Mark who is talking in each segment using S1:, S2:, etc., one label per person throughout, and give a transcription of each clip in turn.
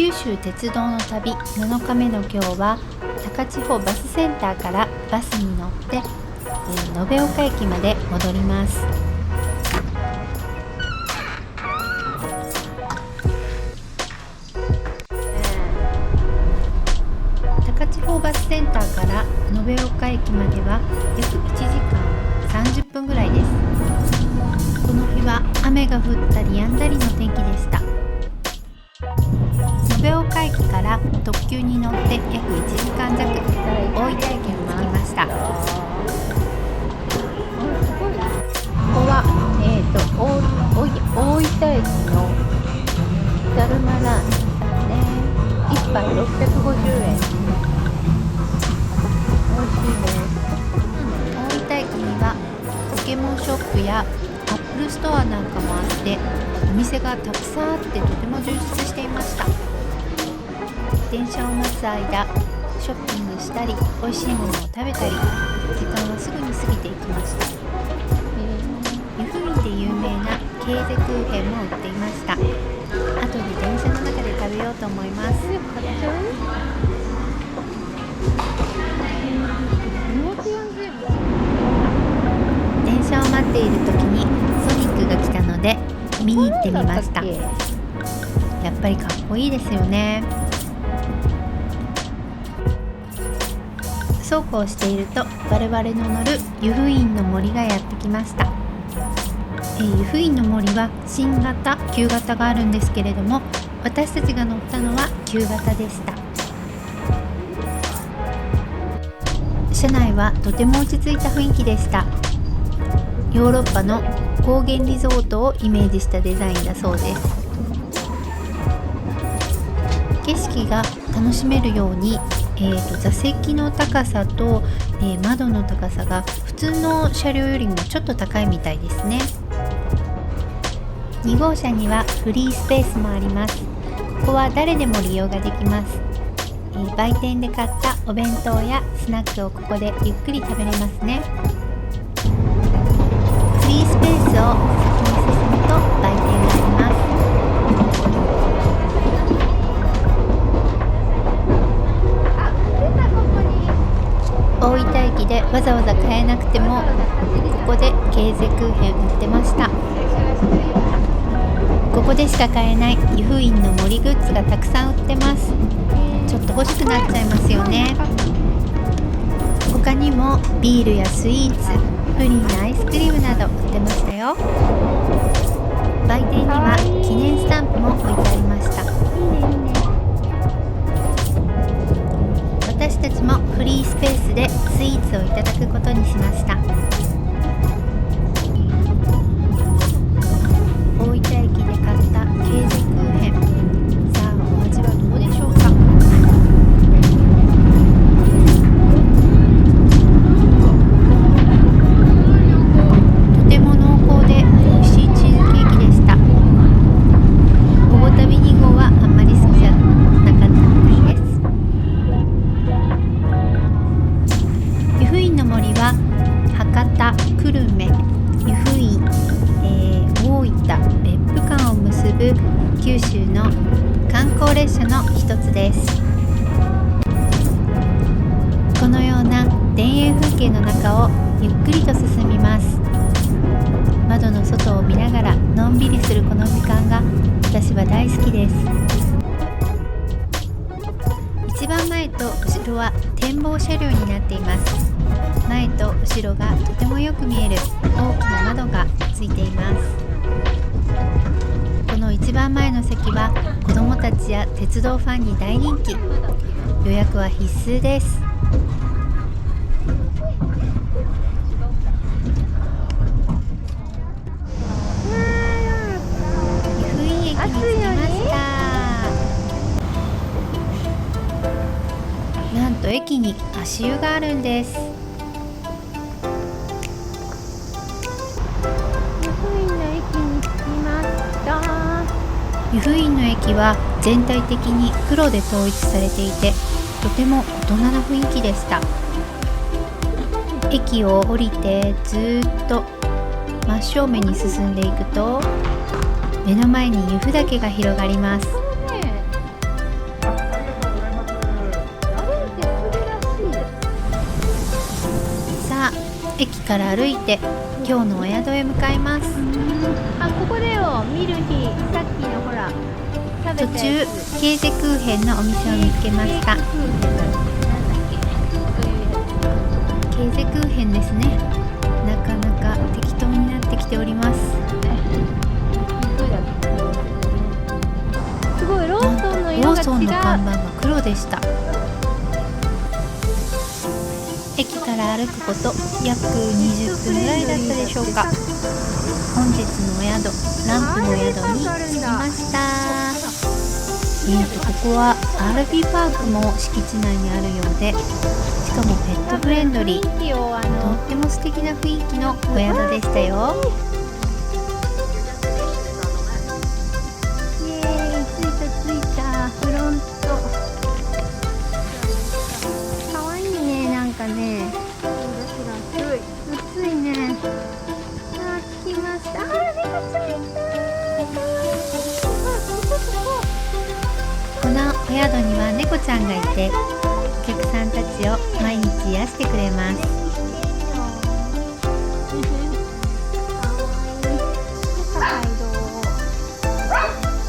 S1: 九州鉄道の旅7日目の今日は高千穂バスセンターからバスに乗って延岡駅まで戻ります。高千穂バスセンターから延岡駅までは約1時間30分ぐらいです。この日は雨が降ったり止んだりの天気でした。延岡駅から特急に乗って約1時間弱、大分駅に着きました。ここは、大分駅のだるまラーメンですね。1杯650円。美味しいです。大分駅にはポケモンショップやアップルストアなんかもあって、お店がたくさんあってとても充実していました。電車を待つ間、ショッピングしたり美味しいものを食べたり、時間はすぐに過ぎていきました。湯布院で有名なケーゼクーヘンも売っていました。後で電車の中で食べようと思います。電車を待っている時にソニックが来たので見に行ってみました。やっぱりかっこいいですよね。そうこうしていると我々の乗る湯布院の森がやってきました。湯布院の森は新型、旧型があるんですけれども、私たちが乗ったのは旧型でした。車内はとても落ち着いた雰囲気でした。ヨーロッパの高原リゾートをイメージしたデザインだそうです。景色が楽しめるように座席の高さと、窓の高さが普通の車両よりもちょっと高いみたいですね。2号車にはフリースペースもあります。ここは誰でも利用ができます。売店で買ったお弁当やスナックをここでゆっくり食べれますね。フリースペースを先に進むと売店があります。大分駅でわざわざ買えなくてもここでケーゼクーヘン売ってました。ここでしか買えない湯布院の森グッズがたくさん売ってます。ちょっと欲しくなっちゃいますよね。他にもビールやスイーツ、プリンやアイスクリームなど売ってましたよ。売店には記念スタンプも置いてありました。私たちもフリースペースでスイーツをいただくことにしました。大分駅で買ったケーゼクーヘン、さあお味はどうでしょうか。とても濃厚で美味しいチーズケーキでした。午後旅2号はあんまり好きじゃなかったみたいです。湯布院の森は博多、久留米、湯布院、大分、別府間を結ぶ九州の観光列車の一つです。このような田園風景の中をゆっくりと進みます。窓の外を見ながらのんびりするこの時間が私は大好きです。一番前と後ろは展望車両になっています。前と後ろがとてもよく見える大きな窓がついています。この一番前の席は子どもたちや鉄道ファンに大人気。予約は必須です。湯布院駅に着きました。なんと駅に足湯があるんです。湯布院の駅は全体的に黒で統一されていて、とても大人な雰囲気でした。駅を降りてずっと真正面に進んでいくと、目の前に由布岳が広がります。さあ、駅から歩いて今日のお宿へ向かいます。
S2: あ、ここだよ。ミルヒー、さっきのほら食べ
S1: 途中
S2: たやつ。
S1: ケーゼクーヘンのお店を見つけました。
S2: ケーキクーヘンなんだっけ、こういうやつ。
S1: ケーゼクーヘンですね。なかなか適当になってきております。
S2: すごい、ローソンの
S1: ロ
S2: 色が違う。
S1: ーソンの看板が黒でした。駅から歩くこと約20分ぐらいだったでしょうか。本日のお宿、ランプの宿に着きました。ここは RV パークも敷地内にあるようで、しかもペットフレンドリー、とっても素敵な雰囲気のお宿でしたよ。
S2: イエーイ、着いたフロント。かわいいね、なんかね。暑いね。あ、着きました。あ、猫ちゃんいた。かわいい。
S1: このお宿には猫ちゃんがいて、お客さんたちを毎日癒してくれます。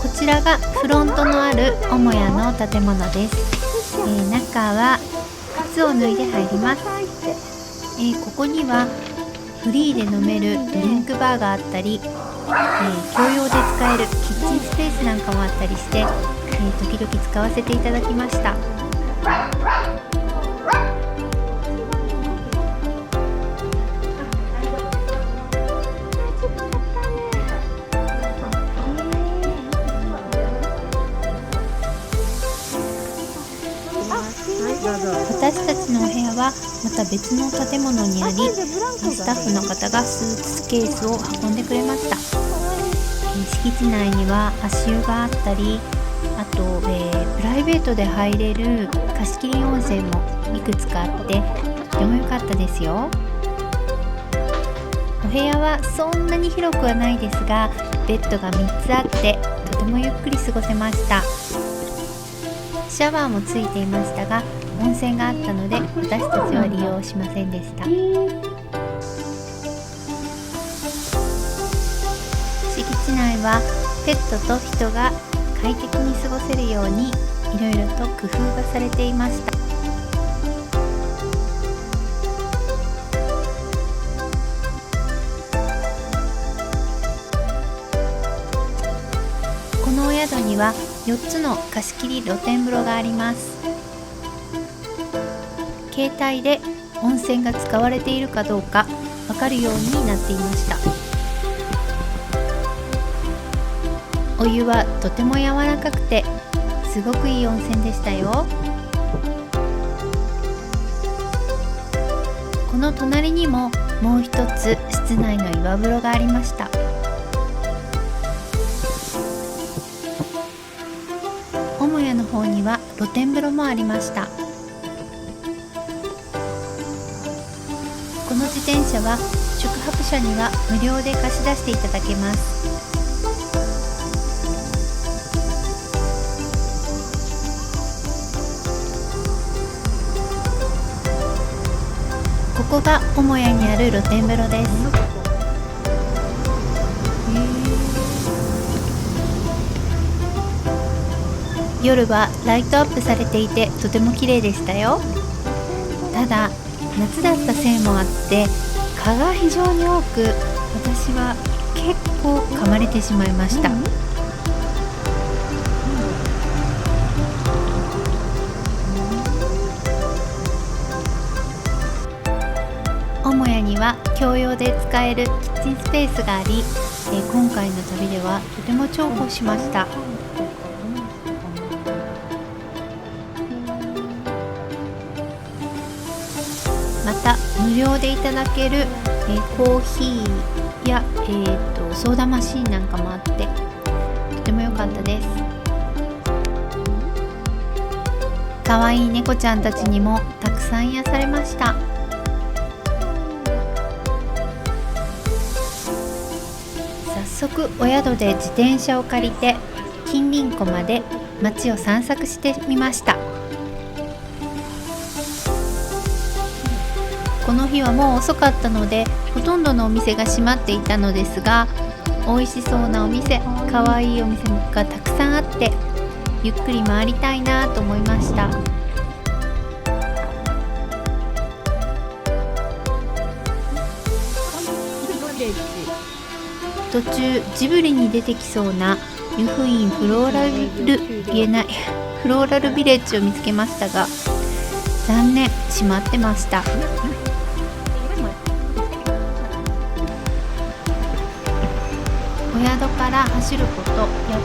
S1: こちらがフロントのある母屋の建物です。中は靴を脱いで入ります。ここにはフリーで飲めるドリンクバーがあったり、共用で使えるキッチンスペースなんかもあったりして、時々使わせていただきました。私たちのお部屋はまた別の建物にあり、スタッフの方がスーツケースを運んでくれました。敷地内には足湯があったり、あと、プライベートで入れる貸し切り温泉もいくつかあって、とても良かったですよ。お部屋はそんなに広くはないですが、ベッドが3つあってとてもゆっくり過ごせました。シャワーもついていましたが、温泉があったので私たちは利用しませんでした。敷地内はペットと人が快適に過ごせるようにいろいろと工夫がされていました。このお宿には4つの貸し切り露天風呂があります。携帯で温泉が使われているかどうかわかるようになっていました。お湯はとても柔らかくてすごくいい温泉でしたよ。この隣にももう一つ室内の岩風呂がありました。母屋の方には露天風呂もありました。この自転車は宿泊者には無料で貸し出していただけます。ここが母屋にある露天風呂です。夜はライトアップされていてとても綺麗でしたよ。ただ夏だったせいもあって蚊が非常に多く、私は結構噛まれてしまいました。母屋には共用で使えるキッチンスペースがあり、今回の旅ではとても重宝しました。また無料でいただける、コーヒーや、ソーダマシーンなんかもあってとても良かったです。可愛い猫ちゃんたちにもたくさん癒されました。早速お宿で自転車を借りて近隣湖まで街を散策してみました。ここの日はもう遅かったのでほとんどのお店が閉まっていたのですが、美味しそうなお店、かわいいお店がたくさんあってゆっくり回りたいなと思いました。途中ジブリに出てきそうな湯布院フローラルビレッジを見つけましたが、残念、閉まってました。お宿から走ること約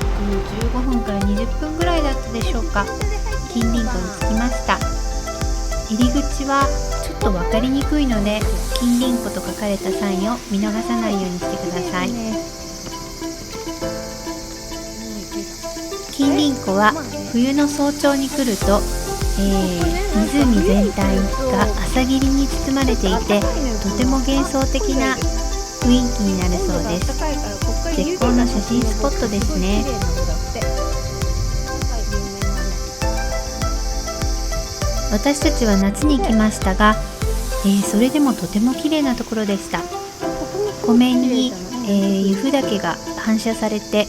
S1: 15分から20分ぐらいだったでしょうか。近隣湖に着きました。入り口はちょっと分かりにくいので、近隣湖と書かれたサインを見逃さないようにしてください。近隣湖は冬の早朝に来ると、湖全体が朝霧に包まれていて、とても幻想的な雰囲気になるそうです。絶好の写真スポットですね。私たちは夏に来ましたが、それでもとても綺麗なところでした。湖面に、由布岳が反射されて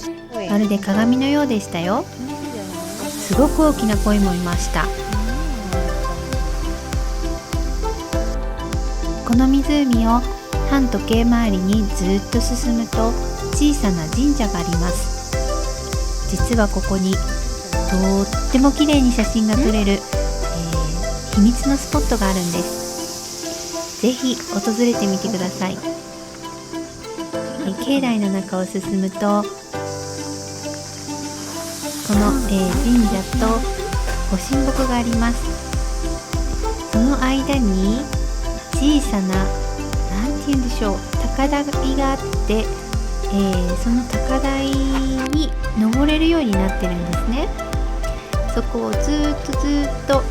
S1: まるで鏡のようでしたよ。すごく大きな鯉もいました。この湖を反時計回りにずっと進むと小さな神社があります。実はここにとっても綺麗に写真が撮れる、秘密のスポットがあるんです。ぜひ訪れてみてください。境内の中を進むと、この、神社とご神木があります。その間に小さな、なんて言うんでしょう、高台があって、その高台に登れるようになってるんですね。そこをずっと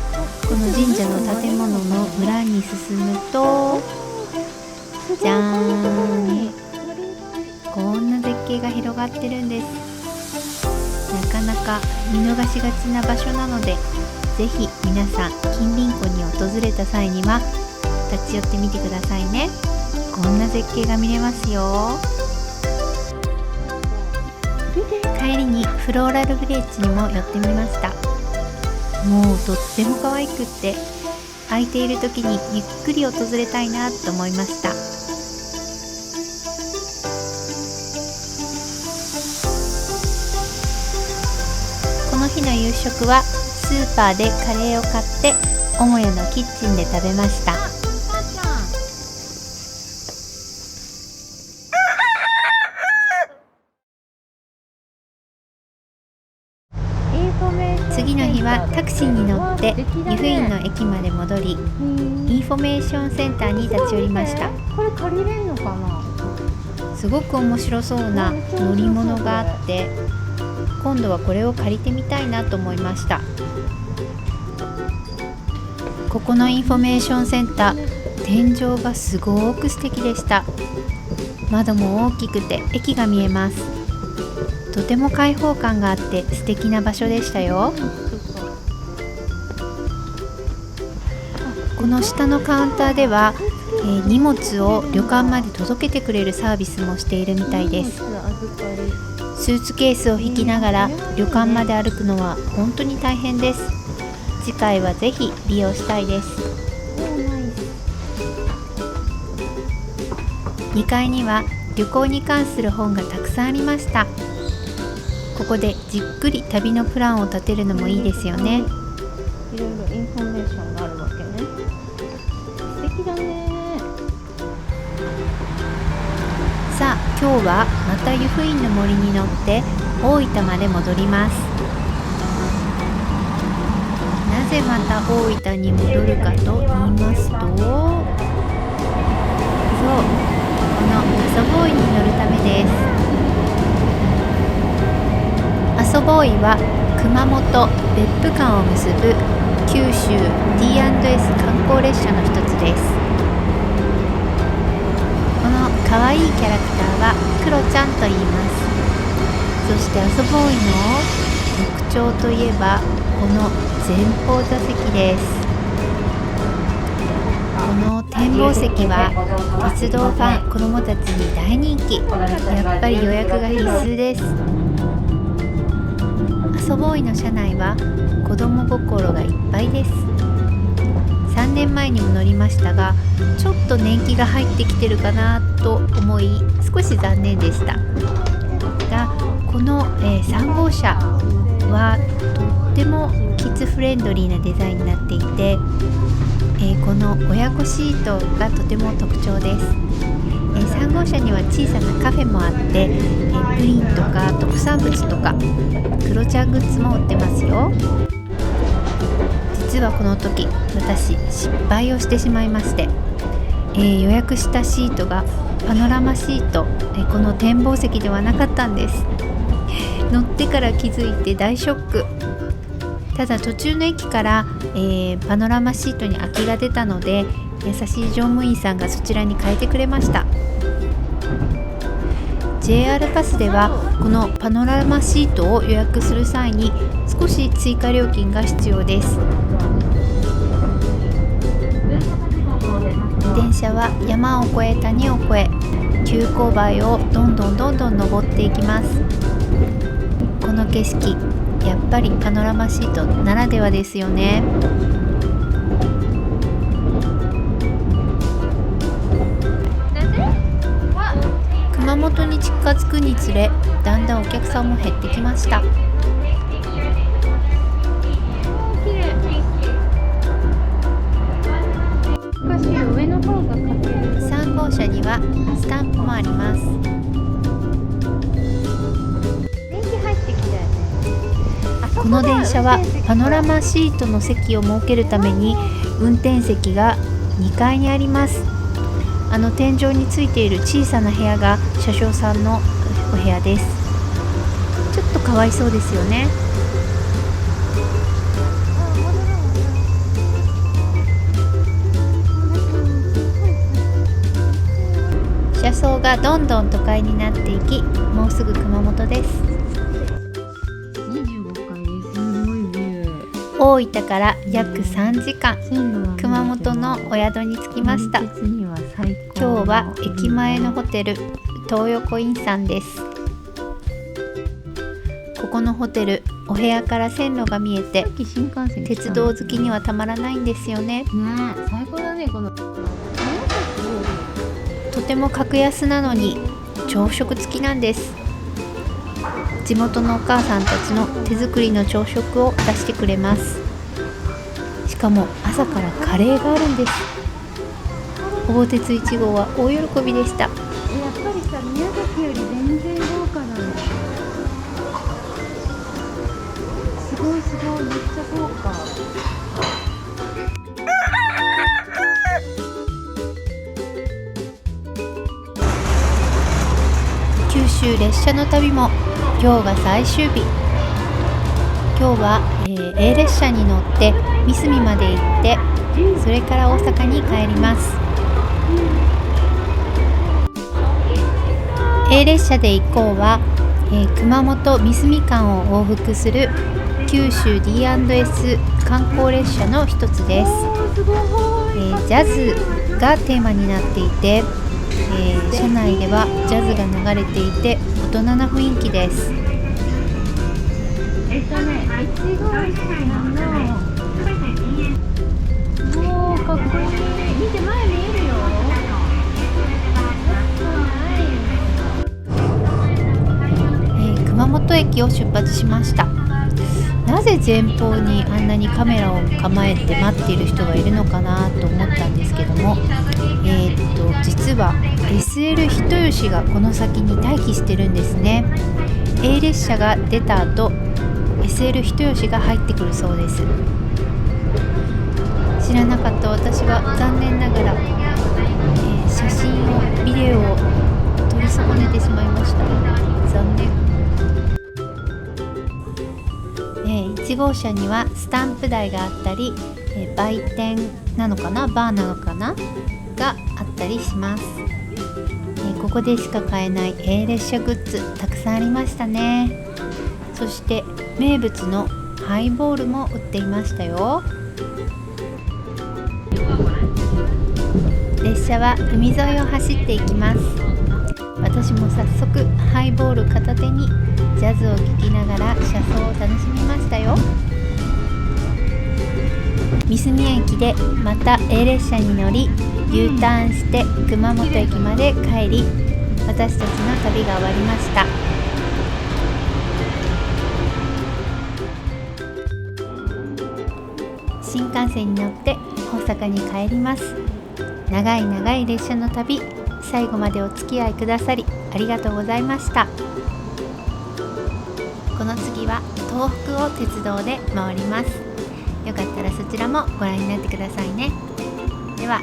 S1: この神社の建物の裏に進むと、じゃーん、こんな絶景が広がってるんです。なかなか見逃しがちな場所なので、ぜひ皆さん近隣湖に訪れた際には立ち寄ってみてくださいね。こんな絶景が見れますよ。帰りにフローラルビレッジにも寄ってみました。もうとっても可愛くって、空いている時にゆっくり訪れたいなと思いました。この日の夕食はスーパーでカレーを買って母屋のキッチンで食べました。次の日はタクシーに乗って湯布院の駅まで戻り、インフォメーションセンターに立ち寄りました。
S2: これ借りれんのかな。
S1: すごく面白そうな乗り物があって、今度はこれを借りてみたいなと思いました。ここのインフォメーションセンター、天井がすごく素敵でした。窓も大きくて駅が見えます。とても開放感があって素敵な場所でしたよ。この下のカウンターでは、荷物を旅館まで届けてくれるサービスもしているみたいです。スーツケースを引きながら旅館まで歩くのは本当に大変です。次回はぜひ利用したいです。2階には旅行に関する本がたくさんありました。ここでじっくり旅のプランを立てるのもいいですよね。
S2: いろいろインフォメーションがあるわけね。素敵だね。
S1: さあ、今日はまた湯布院の森に乗って大分まで戻ります。なぜまた大分に戻るかと言いますと、そう、この阿蘇ボーイに乗るためです。阿蘇ボーイは熊本・別府間を結ぶ九州 D&S 観光列車の一つです。このかわいいキャラクターはクロちゃんと言います。そして阿蘇ボーイの特徴といえばこの前方座席です。この展望席は鉄道ファン子どもたちに大人気。やっぱり予約が必須です。アソボーイの車内は子ども心がいっぱいです。3年前にも乗りましたが、ちょっと年季が入ってきてるかなと思い少し残念でしたが、この、3号車はとってもキッズフレンドリーなデザインになっていて、この親子シートがとても特徴です。3号車には小さなカフェもあって、プリンとか特産物とかクロちゃんグッズも売ってますよ。実はこの時私失敗をしてしまいまして、予約したシートがパノラマシート、この展望席ではなかったんです。乗ってから気づいて大ショック。ただ途中の駅から、パノラマシートに空きが出たので、優しい乗務員さんがそちらに変えてくれました。 JR パスではこのパノラマシートを予約する際に少し追加料金が必要です。電車は山を越え谷を越え急勾配をどんどん登っていきます。この景色やっぱりパノラマシートならではですよね。熊本に近づくにつれだんだんお客さんも減ってきました。3号車にはスタンプもあります。この電車はパノラマシートの席を設けるために運転席が2階にあります。天井についている小さな部屋が車掌さんのお部屋です。ちょっとかわいそうですよね。車窓がどんどん都会になっていき、もうすぐ熊本です。
S2: 25階です。すごいビュー。
S1: 大分から約3時間、熊本のお宿に着きました。今日は駅前のホテル東横インさんです。ここのホテル、お部屋から線路が見えて鉄道好きにはたまらないんですよね。
S2: 最高だね。この
S1: とても格安なのに朝食付きなんです。地元のお母さんたちの手作りの朝食を出してくれます。しかも朝からカレーがあるんです。ほぼ鉄1号は大喜びでした。
S2: やっぱりさ、宮崎より全然豪華だね。すごいすごい、めっちゃ豪華。
S1: 九州列車の旅も今日が最終日。今日は、A 列車に乗って三隅まで行って、それから大阪に帰ります。A 列車で一行は、熊本三隅間を往復する九州 D&S 観光列車の一つです。ジャズがテーマになっていて、車内ではジャズが流れていて大人な雰囲気です。
S2: 1号車のもうかっこいい。見て、前見えるよ。
S1: 熊本駅を出発しました。なぜ前方にあんなにカメラを構えて待っている人がいるのかなと思ったんですけども、実は SL 人吉がこの先に待機してるんですね。 A 列車が出た後 SL 人吉が入ってくるそうです。知らなかった私は残念ながら、写真をビデオを撮り損ねてしまいました。残念。1号車にはスタンプ台があったり、売店なのかな、バーなのかながあったりします。ここでしか買えない A 列車グッズたくさんありましたね。そして名物のハイボールも売っていましたよ。列車は海沿いを走っていきます。私も早速ハイボール片手にジャズを聴きながら車窓を楽しみましたよ。三隅駅でまた A 列車に乗り U ターンして熊本駅まで帰り、私たちの旅が終わりました。新幹線に乗って大阪に帰ります。長い長い列車の旅、最後までお付き合いくださりありがとうございました。この次は東北を鉄道で回ります。よかったらそちらもご覧になってくださいね。では